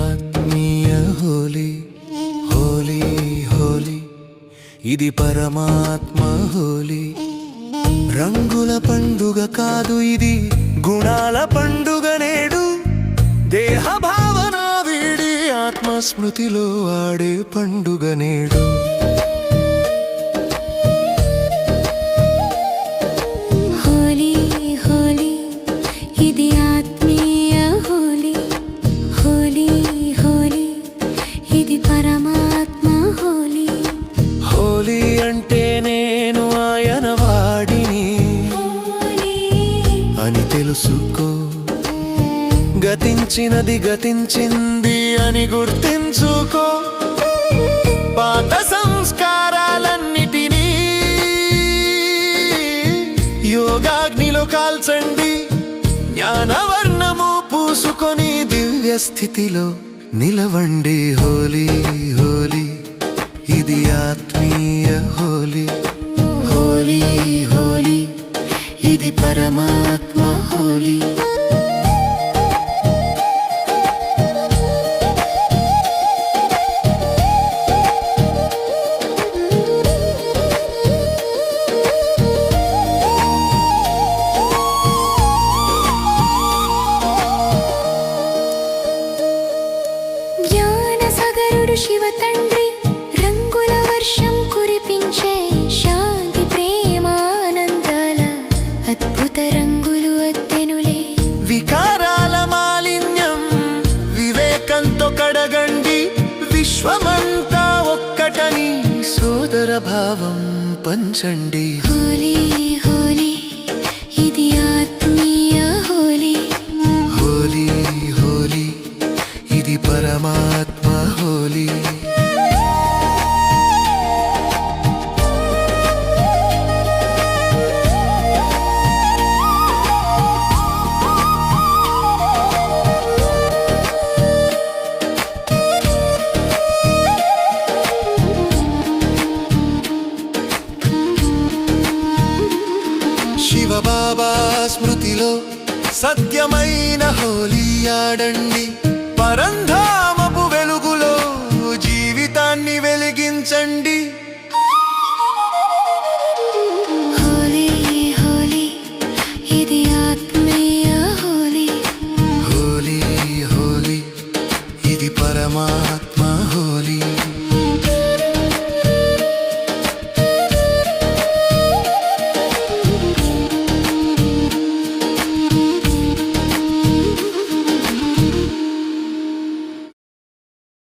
ఆత్మీయ హోలీ. హోలీ హోలీ ఇది పరమాత్మ హోలీ. రంగుల పండుగ కాదు ఇది, గుణాల పండుగ నేడు. దేహ భావన వీడి ఆత్మస్మృతిలో ఆడే పండుగ నేడు. హోలీ హోలీ ఇది ఆత్మీయ హోలీ. హోలీ హోలీ ఇది పరమాత్మ హోలీ. హోలీ అంటే నేను ఆయన వాడిని అని తెలుసుకో. గతించినది గతించింది అని గుర్తించుకో. పాత సంస్కారాలన్నిటినీ యోగాగ్నిలో కాల్చండి. జ్ఞానవర్ణము పూసుకొని దివ్య స్థితిలో నిలవండి. హోలీ హోలీ ఇది ఆత్మీయ హోలీ. హోలీ హోలీ ఇది పరమాత్మ హోలీ. శివ తండ్రి రంగుల వర్షం కురిపించే శాంతి ప్రేమానందాల అద్భుత రంగులు అద్దెనులే. వికారాల మాలిన్యం వివేకంతో కడగండి. విశ్వమంతా ఒక్కటని సోదర భావం పంచండి. హోలీ హోలీ ఇది ఆత్మీయ హోలీ. హోలీ హోలీ ఇది పరమాత్మ హోలీ. శివబాబా స్మృతిలో సత్యమైన హోలీ ఆడండి. పరంధామపు వెలుగులో జీవితాన్ని వెలిగించండి. హోలీ హోలీ ఇది ఆత్మీయ హోలీ. హోలీ హోలీ ఇది పరమాత్మ హోలీ.